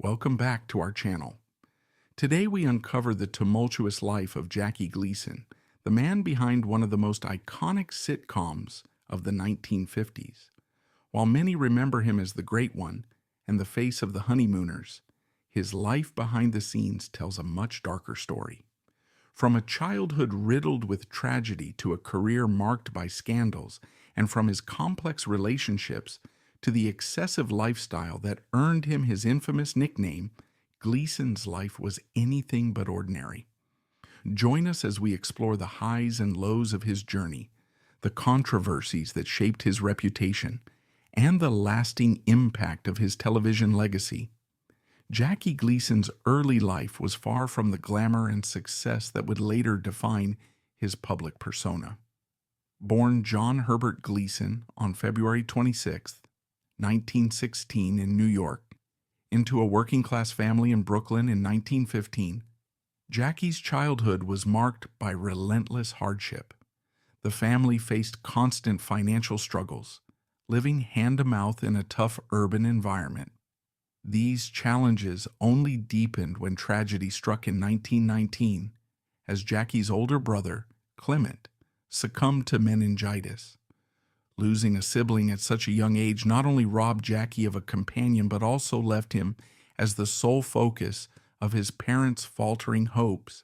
Welcome back to our channel. Today we uncover the tumultuous life of Jackie Gleason, the man behind one of the most iconic sitcoms of the 1950s. While many remember him as the Great One and the face of the Honeymooners, his life behind the scenes tells a much darker story. From a childhood riddled with tragedy to a career marked by scandals, and from his complex relationships to the excessive lifestyle that earned him his infamous nickname, Gleason's life was anything but ordinary. Join us as we explore the highs and lows of his journey, the controversies that shaped his reputation, and the lasting impact of his television legacy. Jackie Gleason's early life was far from the glamour and success that would later define his public persona. Born John Herbert Gleason on February 26, 1916 in New York, into a working-class family in Brooklyn in 1915, Jackie's childhood was marked by relentless hardship. The family faced constant financial struggles, living hand-to-mouth in a tough urban environment. These challenges only deepened when tragedy struck in 1919, as Jackie's older brother, Clement, succumbed to meningitis. Losing a sibling at such a young age not only robbed Jackie of a companion but also left him as the sole focus of his parents' faltering hopes.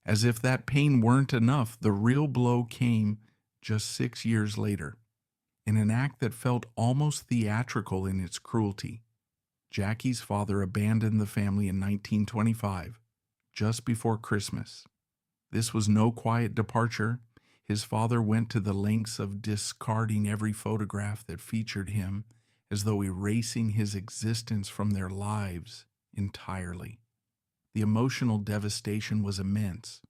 As if that pain weren't enough, the real blow came just 6 years later, in an act that felt almost theatrical in its cruelty. Jackie's father abandoned the family in 1925, just before Christmas. This was no quiet departure. His father went to the lengths of discarding every photograph that featured him, as though erasing his existence from their lives entirely. The emotional devastation was immense,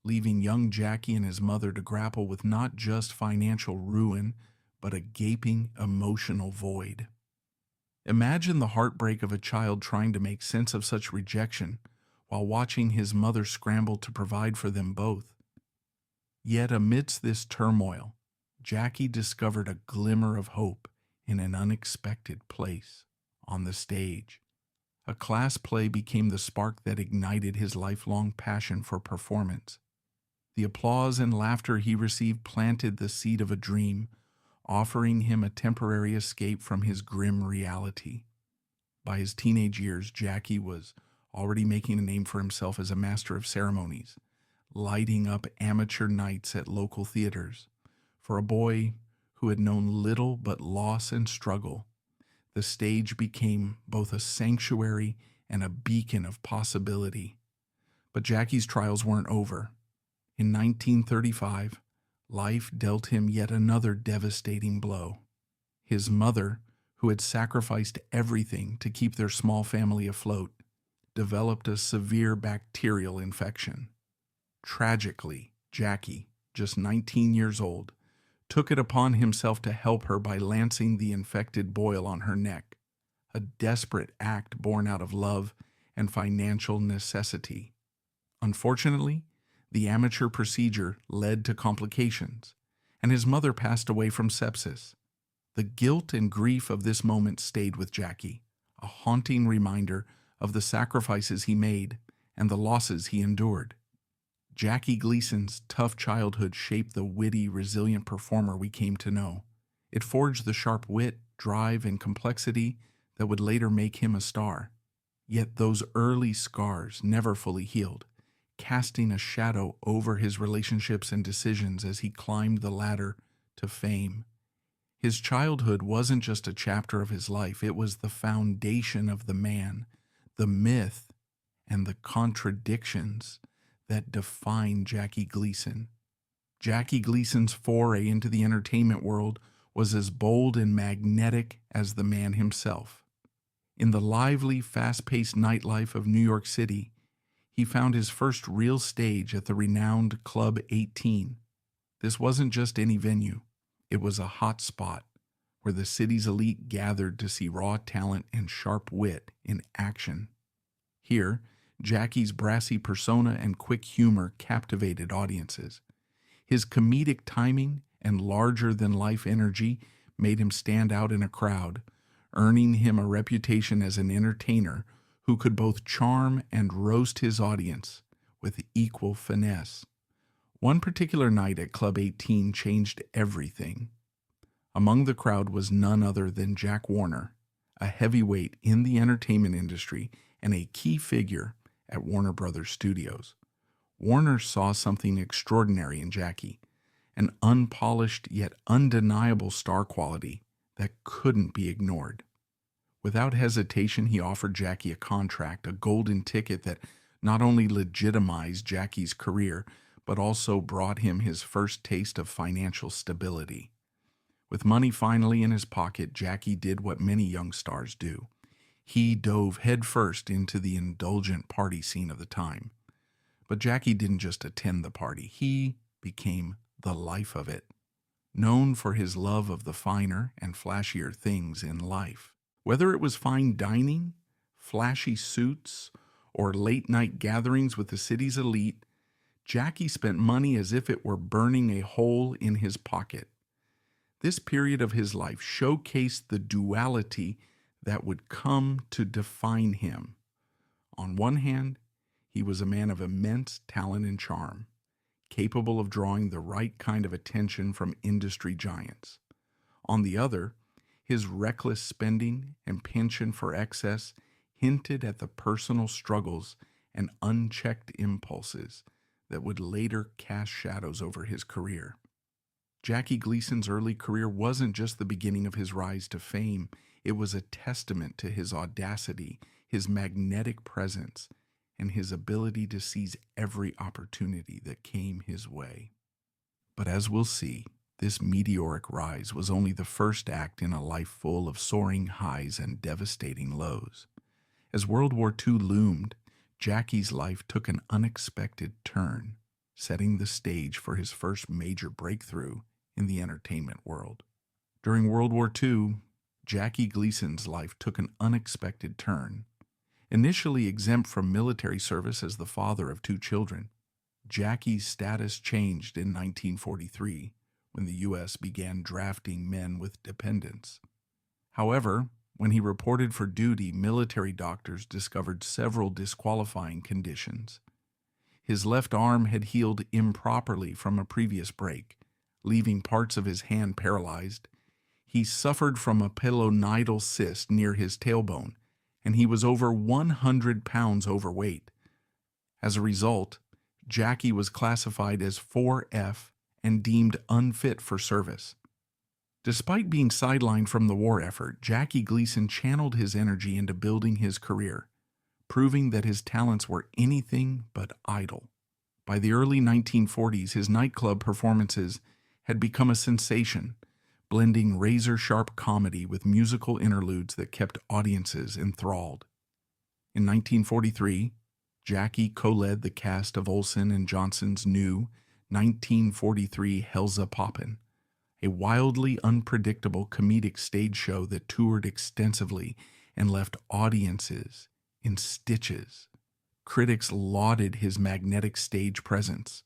leaving young Jackie and his mother to grapple with not just financial ruin, but a gaping emotional void. Imagine the heartbreak of a child trying to make sense of such rejection while watching his mother scramble to provide for them both. Yet amidst this turmoil, Jackie discovered a glimmer of hope in an unexpected place, on the stage. A class play became the spark that ignited his lifelong passion for performance. The applause and laughter he received planted the seed of a dream, offering him a temporary escape from his grim reality. By his teenage years, Jackie was already making a name for himself as a master of ceremonies, lighting up amateur nights at local theaters. For a boy who had known little but loss and struggle, the stage became both a sanctuary and a beacon of possibility. But Jackie's trials weren't over. In 1935, life dealt him yet another devastating blow. His mother, who had sacrificed everything to keep their small family afloat, developed a severe bacterial infection. Tragically, Jackie, just 19 years old, took it upon himself to help her by lancing the infected boil on her neck, a desperate act born out of love and financial necessity. Unfortunately, the amateur procedure led to complications, and his mother passed away from sepsis. The guilt and grief of this moment stayed with Jackie, a haunting reminder of the sacrifices he made and the losses he endured. Jackie Gleason's tough childhood shaped the witty, resilient performer we came to know. It forged the sharp wit, drive, and complexity that would later make him a star. Yet those early scars never fully healed, casting a shadow over his relationships and decisions as he climbed the ladder to fame. His childhood wasn't just a chapter of his life, it was the foundation of the man, the myth, and the contradictions that define Jackie Gleason. Jackie Gleason's foray into the entertainment world was as bold and magnetic as the man himself. In the lively, fast-paced nightlife of New York City, he found his first real stage at the renowned Club 18. This wasn't just any venue. It was a hot spot where the city's elite gathered to see raw talent and sharp wit in action. Here, Jackie's brassy persona and quick humor captivated audiences. His comedic timing and larger-than-life energy made him stand out in a crowd, earning him a reputation as an entertainer who could both charm and roast his audience with equal finesse. One particular night at Club 18 changed everything. Among the crowd was none other than Jack Warner, a heavyweight in the entertainment industry and a key figure at Warner Brothers Studios. Warner saw something extraordinary in Jackie, an unpolished yet undeniable star quality that couldn't be ignored. Without hesitation, he offered Jackie a contract, a golden ticket that not only legitimized Jackie's career, but also brought him his first taste of financial stability. With money finally in his pocket, Jackie did what many young stars do. He dove headfirst into the indulgent party scene of the time. But Jackie didn't just attend the party, he became the life of it, known for his love of the finer and flashier things in life. Whether it was fine dining, flashy suits, or late-night gatherings with the city's elite, Jackie spent money as if it were burning a hole in his pocket. This period of his life showcased the duality that would come to define him. On one hand, he was a man of immense talent and charm, capable of drawing the right kind of attention from industry giants. On the other, his reckless spending and penchant for excess hinted at the personal struggles and unchecked impulses that would later cast shadows over his career. Jackie Gleason's early career wasn't just the beginning of his rise to fame, it was a testament to his audacity, his magnetic presence, and his ability to seize every opportunity that came his way. But as we'll see, this meteoric rise was only the first act in a life full of soaring highs and devastating lows. As World War II loomed, Jackie's life took an unexpected turn, setting the stage for his first major breakthrough in the entertainment world. During World War II, Jackie Gleason's life took an unexpected turn. Initially exempt from military service as the father of 2 children, Jackie's status changed in 1943 when the U.S. began drafting men with dependents. However, when he reported for duty, military doctors discovered several disqualifying conditions. His left arm had healed improperly from a previous break, leaving parts of his hand paralyzed. He suffered from a pilonidal cyst near his tailbone, and he was over 100 pounds overweight. As a result, Jackie was classified as 4F and deemed unfit for service. Despite being sidelined from the war effort, Jackie Gleason channeled his energy into building his career, proving that his talents were anything but idle. By the early 1940s, his nightclub performances had become a sensation, blending razor-sharp comedy with musical interludes that kept audiences enthralled. In 1943, Jackie co-led the cast of Olsen and Johnson's new 1943 Helza Poppin', a wildly unpredictable comedic stage show that toured extensively and left audiences in stitches. Critics lauded his magnetic stage presence,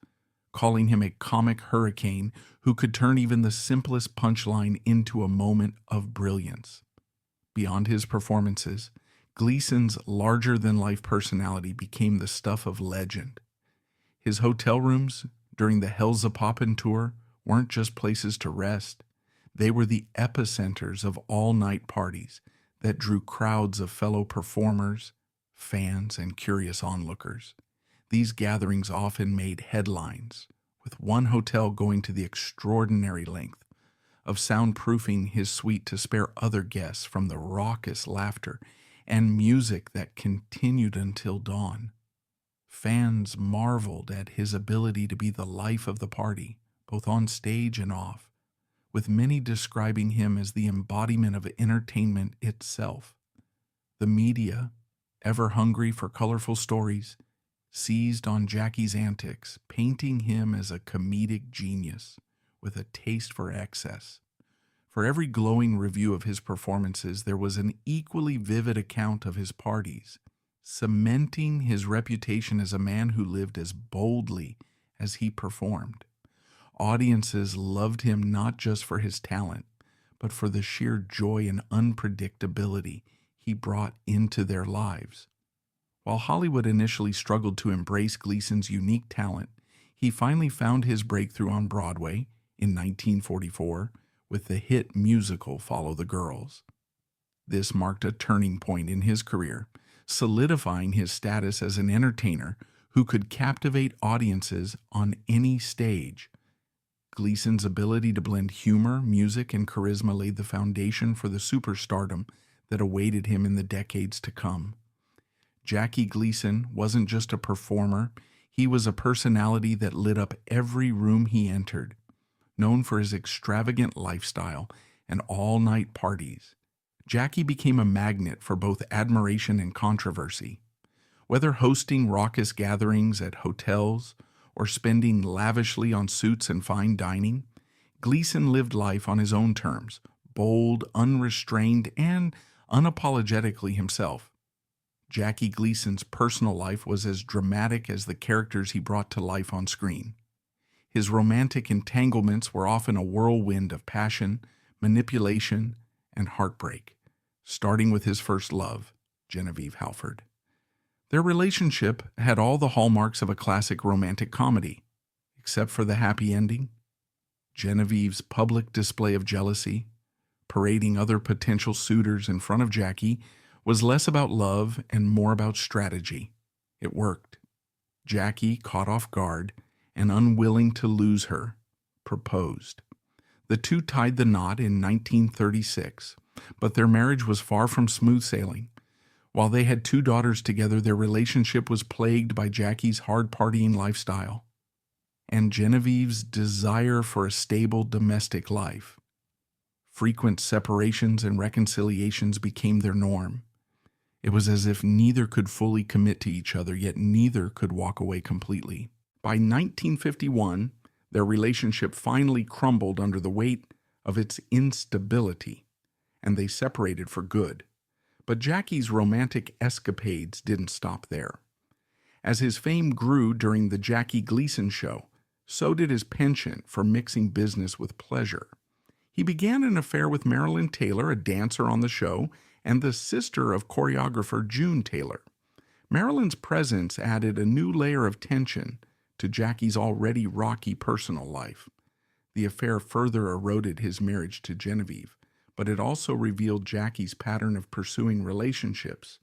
calling him a comic hurricane who could turn even the simplest punchline into a moment of brilliance. Beyond his performances, Gleason's larger-than-life personality became the stuff of legend. His hotel rooms during the Helza Poppin' tour weren't just places to rest. They were the epicenters of all-night parties that drew crowds of fellow performers, fans, and curious onlookers. These gatherings often made headlines, with one hotel going to the extraordinary length of soundproofing his suite to spare other guests from the raucous laughter and music that continued until dawn. Fans marveled at his ability to be the life of the party, both on stage and off, with many describing him as the embodiment of entertainment itself. The media, ever hungry for colorful stories, seized on Jackie's antics, painting him as a comedic genius with a taste for excess. For every glowing review of his performances, there was an equally vivid account of his parties, cementing his reputation as a man who lived as boldly as he performed. Audiences loved him not just for his talent, but for the sheer joy and unpredictability he brought into their lives. While Hollywood initially struggled to embrace Gleason's unique talent, he finally found his breakthrough on Broadway in 1944 with the hit musical Follow the Girls. This marked a turning point in his career, solidifying his status as an entertainer who could captivate audiences on any stage. Gleason's ability to blend humor, music, and charisma laid the foundation for the superstardom that awaited him in the decades to come. Jackie Gleason wasn't just a performer, he was a personality that lit up every room he entered. Known for his extravagant lifestyle and all-night parties, Jackie became a magnet for both admiration and controversy. Whether hosting raucous gatherings at hotels or spending lavishly on suits and fine dining, Gleason lived life on his own terms, bold, unrestrained, and unapologetically himself. Jackie Gleason's personal life was as dramatic as the characters he brought to life on screen. His romantic entanglements were often a whirlwind of passion, manipulation, and heartbreak, starting with his first love, Genevieve Halford. Their relationship had all the hallmarks of a classic romantic comedy, except for the happy ending. Genevieve's public display of jealousy, parading other potential suitors in front of Jackie, was less about love and more about strategy. It worked. Jackie, caught off guard and unwilling to lose her, proposed. The two tied the knot in 1936, but their marriage was far from smooth sailing. While they had 2 daughters together, their relationship was plagued by Jackie's hard-partying lifestyle and Genevieve's desire for a stable domestic life. Frequent separations and reconciliations became their norm. It was as if neither could fully commit to each other, yet neither could walk away completely. By 1951, their relationship finally crumbled under the weight of its instability, and they separated for good. But Jackie's romantic escapades didn't stop there. As his fame grew during the Jackie Gleason Show, so did his penchant for mixing business with pleasure. He began an affair with Marilyn Taylor, a dancer on the show, and the sister of choreographer June Taylor. Marilyn's presence added a new layer of tension to Jackie's already rocky personal life. The affair further eroded his marriage to Genevieve, but it also revealed Jackie's pattern of pursuing relationships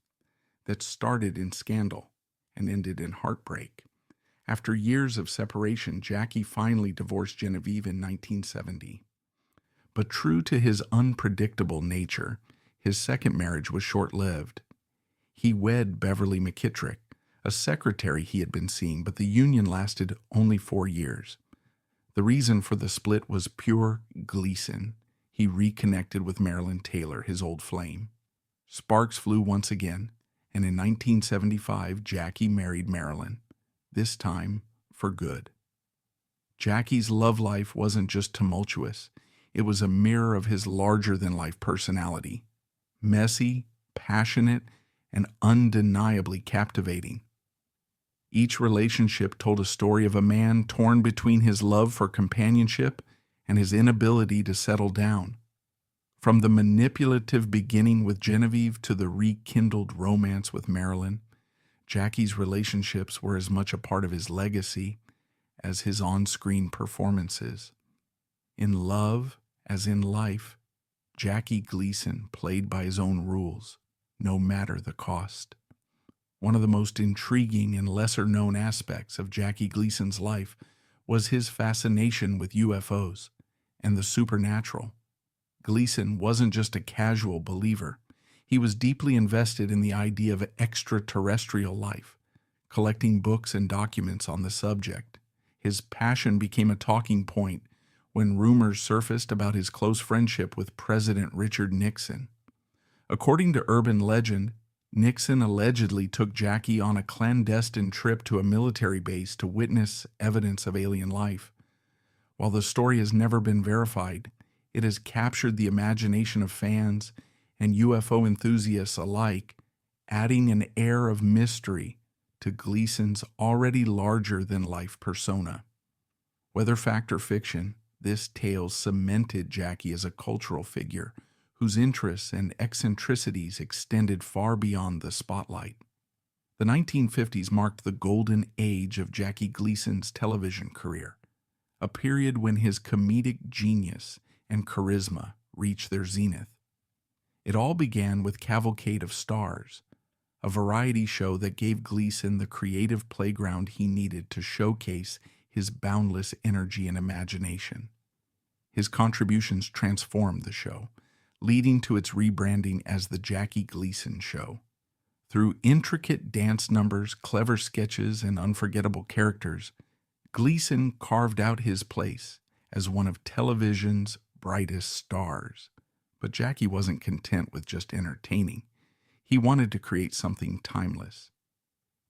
that started in scandal and ended in heartbreak. After years of separation, Jackie finally divorced Genevieve in 1970. But true to his unpredictable nature, his second marriage was short-lived. He wed Beverly McKittrick, a secretary he had been seeing, but the union lasted only 4 years. The reason for the split was pure Gleason. He reconnected with Marilyn Taylor, his old flame. Sparks flew once again, and in 1975, Jackie married Marilyn, this time for good. Jackie's love life wasn't just tumultuous. It was a mirror of his larger-than-life personality. Messy, passionate, and undeniably captivating. Each relationship told a story of a man torn between his love for companionship and his inability to settle down. From the manipulative beginning with Genevieve to the rekindled romance with Marilyn, Jackie's relationships were as much a part of his legacy as his on-screen performances. In love, as in life, Jackie Gleason played by his own rules, no matter the cost. One of the most intriguing and lesser-known aspects of Jackie Gleason's life was his fascination with UFOs and the supernatural. Gleason wasn't just a casual believer. He was deeply invested in the idea of extraterrestrial life, collecting books and documents on the subject. His passion became a talking point when rumors surfaced about his close friendship with President Richard Nixon. According to urban legend, Nixon allegedly took Jackie on a clandestine trip to a military base to witness evidence of alien life. While the story has never been verified, it has captured the imagination of fans and UFO enthusiasts alike, adding an air of mystery to Gleason's already larger-than-life persona. Whether fact or fiction, this tale cemented Jackie as a cultural figure whose interests and eccentricities extended far beyond the spotlight. The 1950s marked the golden age of Jackie Gleason's television career, a period when his comedic genius and charisma reached their zenith. It all began with Cavalcade of Stars, a variety show that gave Gleason the creative playground he needed to showcase his boundless energy and imagination. His contributions transformed the show, leading to its rebranding as The Jackie Gleason Show. Through intricate dance numbers, clever sketches, and unforgettable characters, Gleason carved out his place as one of television's brightest stars. But Jackie wasn't content with just entertaining. He wanted to create something timeless.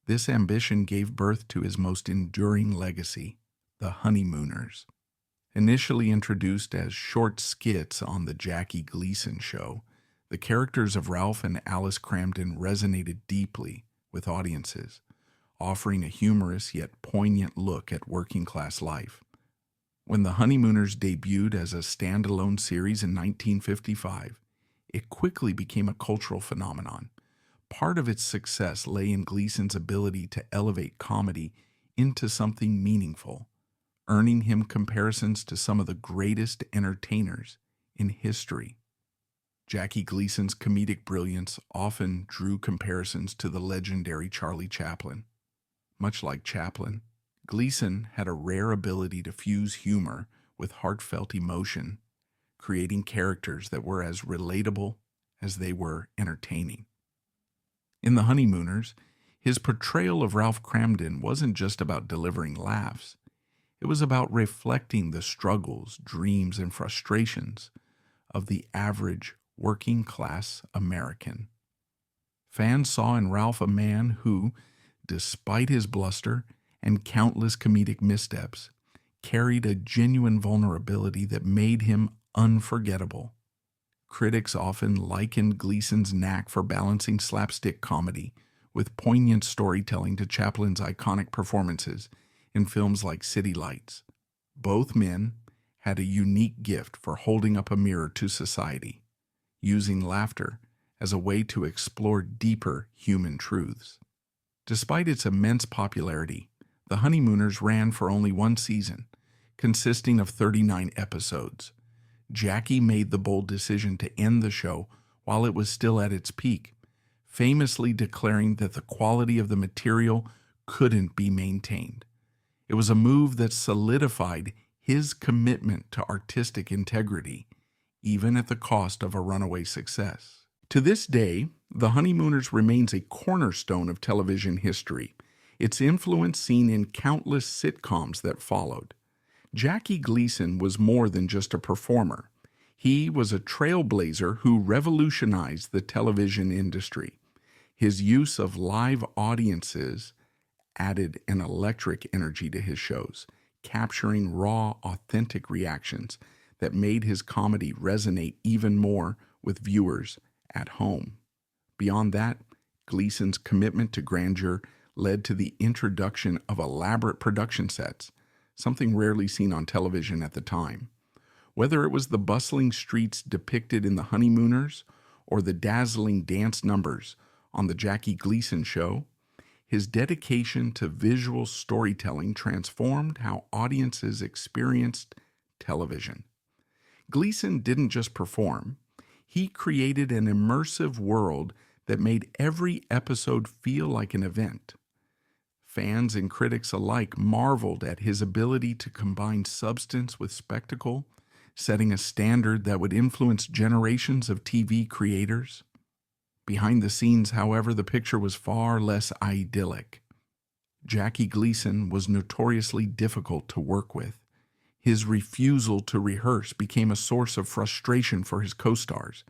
This ambition gave birth to his most enduring legacy, the Honeymooners. Initially introduced as short skits on The Jackie Gleason Show, the characters of Ralph and Alice Kramden resonated deeply with audiences, offering a humorous yet poignant look at working-class life. When The Honeymooners debuted as a standalone series in 1955, it quickly became a cultural phenomenon. Part of its success lay in Gleason's ability to elevate comedy into something meaningful, earning him comparisons to some of the greatest entertainers in history. Jackie Gleason's comedic brilliance often drew comparisons to the legendary Charlie Chaplin. Much like Chaplin, Gleason had a rare ability to fuse humor with heartfelt emotion, creating characters that were as relatable as they were entertaining. In The Honeymooners, his portrayal of Ralph Kramden wasn't just about delivering laughs. It was about reflecting the struggles, dreams, and frustrations of the average working-class American. Fans saw in Ralph a man who, despite his bluster and countless comedic missteps, carried a genuine vulnerability that made him unforgettable. Critics often likened Gleason's knack for balancing slapstick comedy with poignant storytelling to Chaplin's iconic performances in films like City Lights. Both men had a unique gift for holding up a mirror to society, using laughter as a way to explore deeper human truths. Despite its immense popularity, The Honeymooners ran for only one season, consisting of 39 episodes. Jackie made the bold decision to end the show while it was still at its peak, famously declaring that the quality of the material couldn't be maintained. It was a move that solidified his commitment to artistic integrity, even at the cost of a runaway success. To this day, The Honeymooners remains a cornerstone of television history, its influence seen in countless sitcoms that followed. Jackie Gleason was more than just a performer. He was a trailblazer who revolutionized the television industry. His use of live audiences added an electric energy to his shows, capturing raw, authentic reactions that made his comedy resonate even more with viewers at home. Beyond that, Gleason's commitment to grandeur led to the introduction of elaborate production sets, something rarely seen on television at the time. Whether it was the bustling streets depicted in The Honeymooners or the dazzling dance numbers on The Jackie Gleason Show, his dedication to visual storytelling transformed how audiences experienced television. Gleason didn't just perform, he created an immersive world that made every episode feel like an event. Fans and critics alike marveled at his ability to combine substance with spectacle, setting a standard that would influence generations of TV creators. Behind the scenes, however, the picture was far less idyllic. Jackie Gleason was notoriously difficult to work with. His refusal to rehearse became a source of frustration for his co-stars,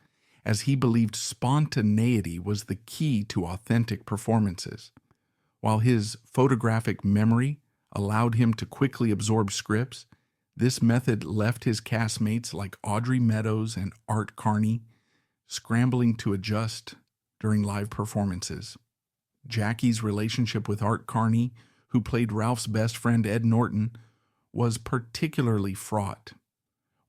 as he believed spontaneity was the key to authentic performances. While his photographic memory allowed him to quickly absorb scripts, this method left his castmates like Audrey Meadows and Art Carney scrambling to adjust during live performances. Jackie's relationship with Art Carney, who played Ralph's best friend Ed Norton, was particularly fraught.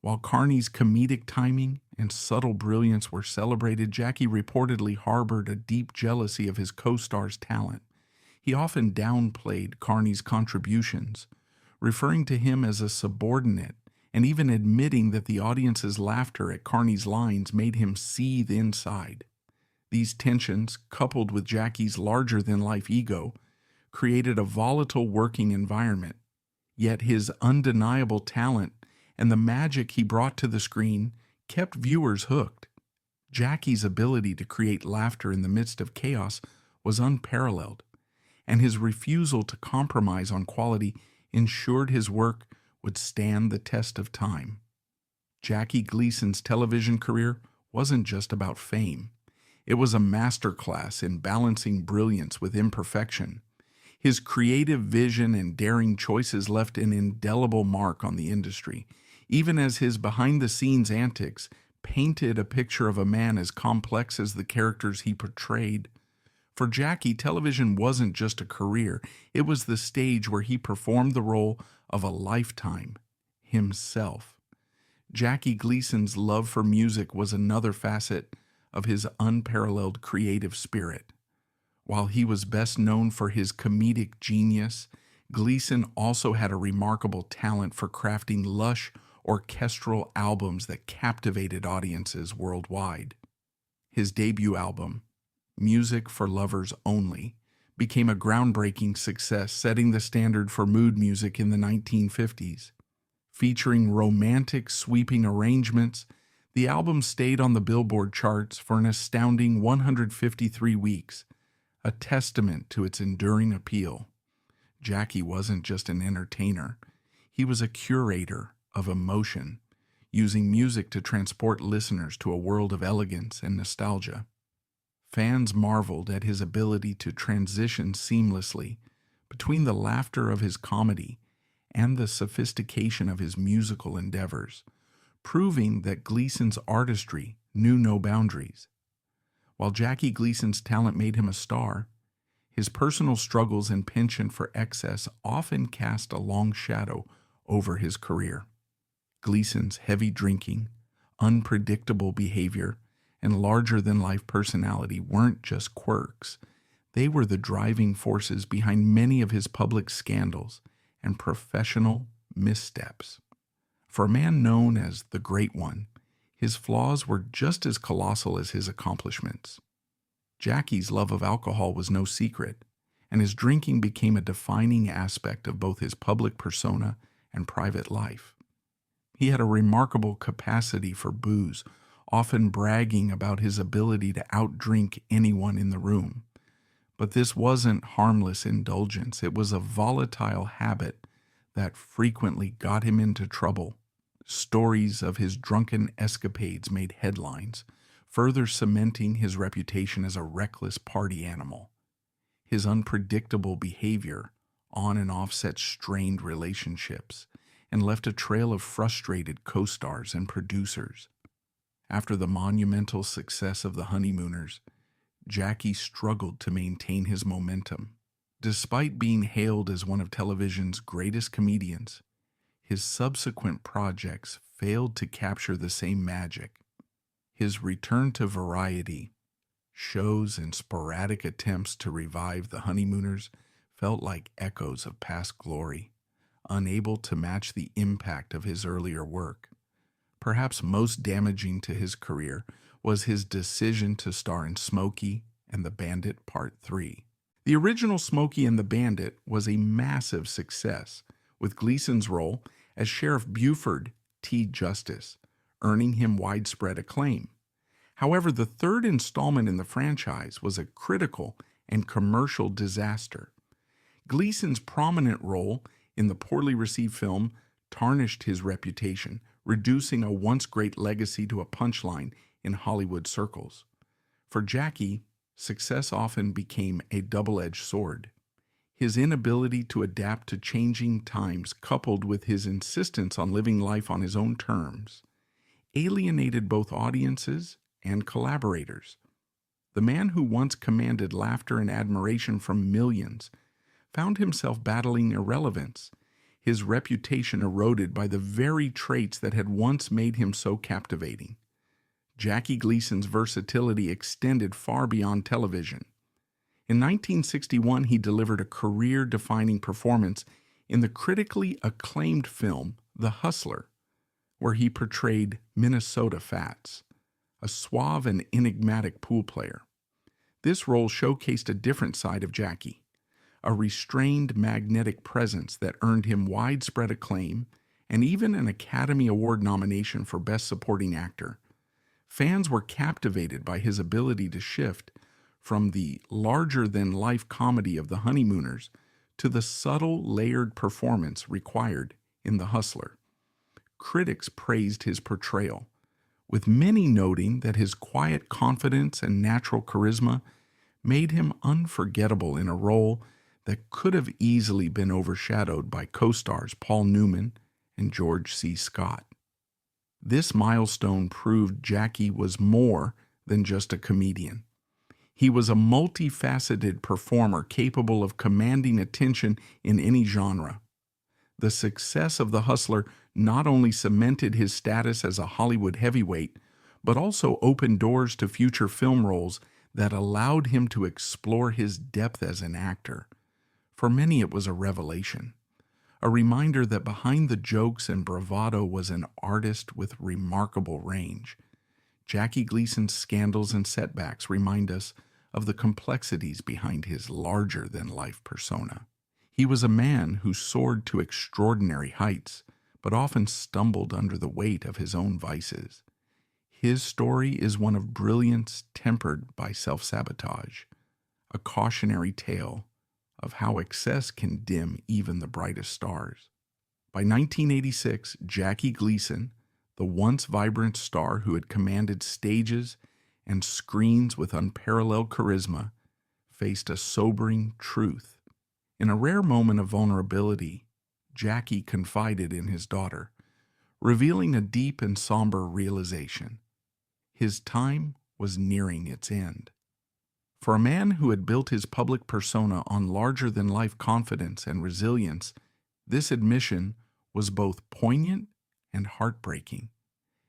While Carney's comedic timing and subtle brilliance were celebrated, Jackie reportedly harbored a deep jealousy of his co-star's talent, He often downplayed Carney's contributions, referring to him as a subordinate and even admitting that the audience's laughter at Carney's lines made him seethe inside. These tensions, coupled with Jackie's larger-than-life ego, created a volatile working environment. Yet his undeniable talent and the magic he brought to the screen kept viewers hooked. Jackie's ability to create laughter in the midst of chaos was unparalleled, and his refusal to compromise on quality ensured his work would stand the test of time. Jackie Gleason's television career wasn't just about fame. It was a masterclass in balancing brilliance with imperfection. His creative vision and daring choices left an indelible mark on the industry, even as his behind-the-scenes antics painted a picture of a man as complex as the characters he portrayed. For Jackie, television wasn't just a career. It was the stage where he performed the role of a lifetime, himself. Jackie Gleason's love for music was another facet of his unparalleled creative spirit. While he was best known for his comedic genius, Gleason also had a remarkable talent for crafting lush, orchestral albums that captivated audiences worldwide. His debut album, Music for Lovers Only, became a groundbreaking success, setting the standard for mood music in the 1950s. Featuring romantic, sweeping arrangements, the album stayed on the Billboard charts for an astounding 153 weeks, a testament to its enduring appeal. Jackie wasn't just an entertainer. He was a curator of emotion, using music to transport listeners to a world of elegance and nostalgia. Fans marveled at his ability to transition seamlessly between the laughter of his comedy and the sophistication of his musical endeavors, proving that Gleason's artistry knew no boundaries. While Jackie Gleason's talent made him a star, his personal struggles and penchant for excess often cast a long shadow over his career. Gleason's heavy drinking, unpredictable behavior, and larger-than-life personality weren't just quirks. They were the driving forces behind many of his public scandals and professional missteps. For a man known as the Great One, his flaws were just as colossal as his accomplishments. Jackie's love of alcohol was no secret, and his drinking became a defining aspect of both his public persona and private life. He had a remarkable capacity for booze, often bragging about his ability to outdrink anyone in the room. But this wasn't harmless indulgence. It was a volatile habit that frequently got him into trouble. Stories of his drunken escapades made headlines, further cementing his reputation as a reckless party animal. His unpredictable behavior on and off set strained relationships and left a trail of frustrated co-stars and producers. After the monumental success of the Honeymooners, Jackie struggled to maintain his momentum. Despite being hailed as one of television's greatest comedians, his subsequent projects failed to capture the same magic. His return to variety, shows and sporadic attempts to revive the Honeymooners felt like echoes of past glory, unable to match the impact of his earlier work. Perhaps most damaging to his career was his decision to star in Smokey and the Bandit Part 3. The original Smokey and the Bandit was a massive success, with Gleason's role as Sheriff Buford T. Justice, earning him widespread acclaim. However, the third installment in the franchise was a critical and commercial disaster. Gleason's prominent role in the poorly received film tarnished his reputation, reducing a once great legacy to a punchline in Hollywood circles. For Jackie, success often became a double-edged sword. His inability to adapt to changing times, coupled with his insistence on living life on his own terms, alienated both audiences and collaborators. The man who once commanded laughter and admiration from millions found himself battling irrelevance, his reputation eroded by the very traits that had once made him so captivating. Jackie Gleason's versatility extended far beyond television. In 1961, he delivered a career-defining performance in the critically acclaimed film The Hustler, where he portrayed Minnesota Fats, a suave and enigmatic pool player. This role showcased a different side of Jackie, a restrained, magnetic presence that earned him widespread acclaim and even an Academy Award nomination for Best Supporting Actor. Fans were captivated by his ability to shift from the larger-than-life comedy of the Honeymooners to the subtle, layered performance required in The Hustler. Critics praised his portrayal, with many noting that his quiet confidence and natural charisma made him unforgettable in a role that could have easily been overshadowed by co-stars Paul Newman and George C. Scott. This milestone proved Jackie was more than just a comedian. He was a multifaceted performer capable of commanding attention in any genre. The success of The Hustler not only cemented his status as a Hollywood heavyweight, but also opened doors to future film roles that allowed him to explore his depth as an actor. For many, it was a revelation, a reminder that behind the jokes and bravado was an artist with remarkable range. Jackie Gleason's scandals and setbacks remind us of the complexities behind his larger-than-life persona. He was a man who soared to extraordinary heights, but often stumbled under the weight of his own vices. His story is one of brilliance tempered by self-sabotage, a cautionary tale of how excess can dim even the brightest stars. By 1986, Jackie Gleason, the once vibrant star who had commanded stages and screens with unparalleled charisma, faced a sobering truth. In a rare moment of vulnerability, Jackie confided in his daughter, revealing a deep and somber realization. His time was nearing its end. For a man who had built his public persona on larger-than-life confidence and resilience, this admission was both poignant and heartbreaking.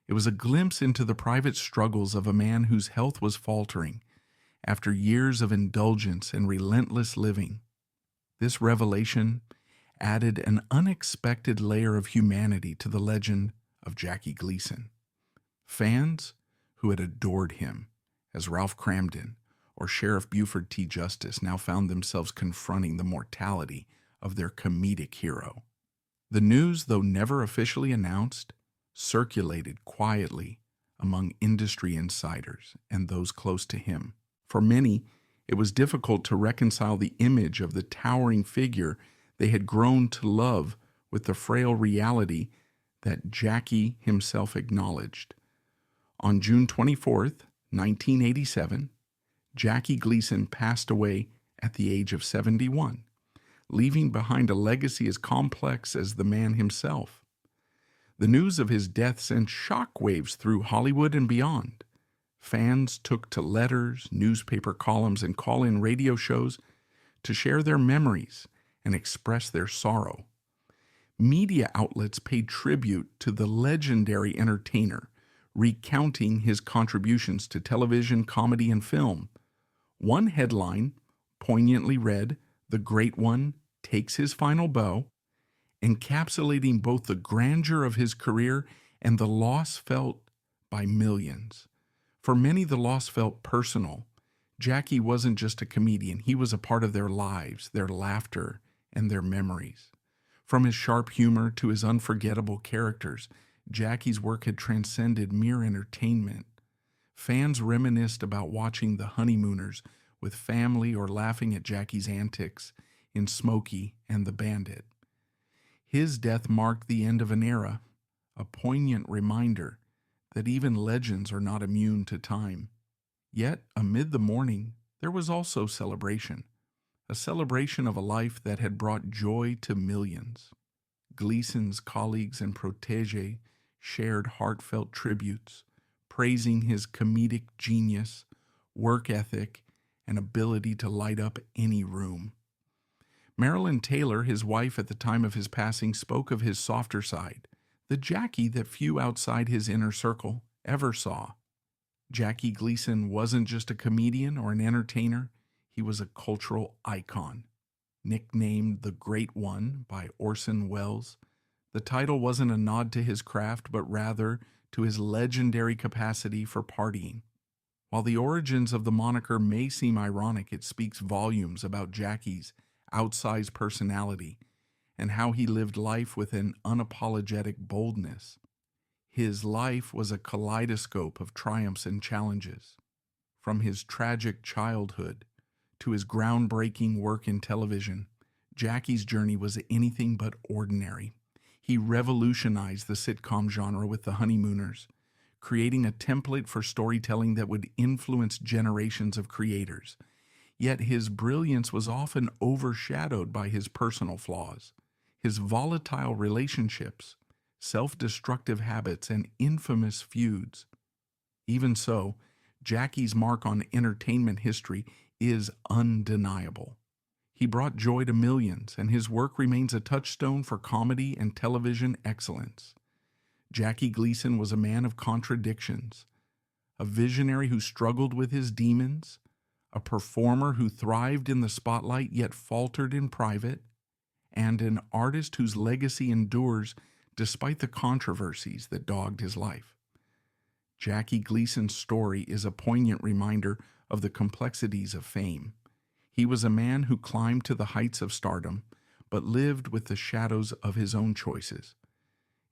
It was a glimpse into the private struggles of a man whose health was faltering after years of indulgence and relentless living. This revelation added an unexpected layer of humanity to the legend of Jackie Gleason. Fans who had adored him as Ralph Kramden or Sheriff Buford T. Justice now found themselves confronting the mortality of their comedic hero. The news, though never officially announced, circulated quietly among industry insiders and those close to him. For many, it was difficult to reconcile the image of the towering figure they had grown to love with the frail reality that Jackie himself acknowledged. On June 24th, 1987, Jackie Gleason passed away at the age of 71, leaving behind a legacy as complex as the man himself. The news of his death sent shockwaves through Hollywood and beyond. Fans took to letters, newspaper columns, and call-in radio shows to share their memories and express their sorrow. Media outlets paid tribute to the legendary entertainer, recounting his contributions to television, comedy, and film. One headline poignantly read, "The Great One takes his final bow," encapsulating both the grandeur of his career and the loss felt by millions. For many, the loss felt personal. Jackie wasn't just a comedian. He was a part of their lives, their laughter, and their memories. From his sharp humor to his unforgettable characters, Jackie's work had transcended mere entertainment. Fans reminisced about watching The Honeymooners with family or laughing at Jackie's antics in Smokey and the Bandit. His death marked the end of an era, a poignant reminder that even legends are not immune to time. Yet, amid the mourning, there was also celebration, a celebration of a life that had brought joy to millions. Gleason's colleagues and protégés shared heartfelt tributes, praising his comedic genius, work ethic, and ability to light up any room. Marilyn Taylor, his wife at the time of his passing, spoke of his softer side, the Jackie that few outside his inner circle ever saw. Jackie Gleason wasn't just a comedian or an entertainer. He was a cultural icon. Nicknamed the Great One by Orson Welles, the title wasn't a nod to his craft, but rather to his legendary capacity for partying. While the origins of the moniker may seem ironic, it speaks volumes about Jackie's outsized personality and how he lived life with an unapologetic boldness. His life was a kaleidoscope of triumphs and challenges. From his tragic childhood to his groundbreaking work in television, Jackie's journey was anything but ordinary. He revolutionized the sitcom genre with the Honeymooners, creating a template for storytelling that would influence generations of creators. Yet his brilliance was often overshadowed by his personal flaws, his volatile relationships, self-destructive habits, and infamous feuds. Even so, Jackie's mark on entertainment history is undeniable. He brought joy to millions, and his work remains a touchstone for comedy and television excellence. Jackie Gleason was a man of contradictions, a visionary who struggled with his demons, a performer who thrived in the spotlight yet faltered in private, and an artist whose legacy endures despite the controversies that dogged his life. Jackie Gleason's story is a poignant reminder of the complexities of fame. He was a man who climbed to the heights of stardom, but lived with the shadows of his own choices.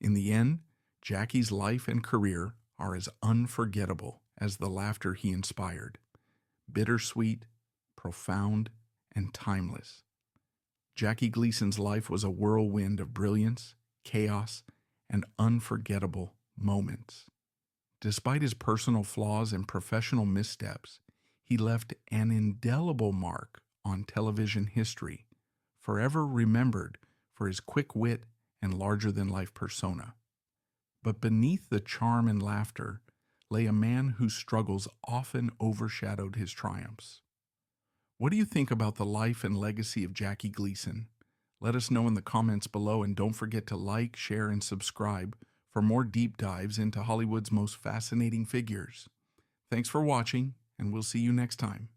In the end, Jackie's life and career are as unforgettable as the laughter he inspired. Bittersweet, profound, and timeless. Jackie Gleason's life was a whirlwind of brilliance, chaos, and unforgettable moments. Despite his personal flaws and professional missteps, he left an indelible mark on television history, forever remembered for his quick wit and larger-than-life persona. But beneath the charm and laughter lay a man whose struggles often overshadowed his triumphs. What do you think about the life and legacy of Jackie Gleason? Let us know in the comments below, and don't forget to like, share, and subscribe for more deep dives into Hollywood's most fascinating figures. Thanks for watching, and we'll see you next time.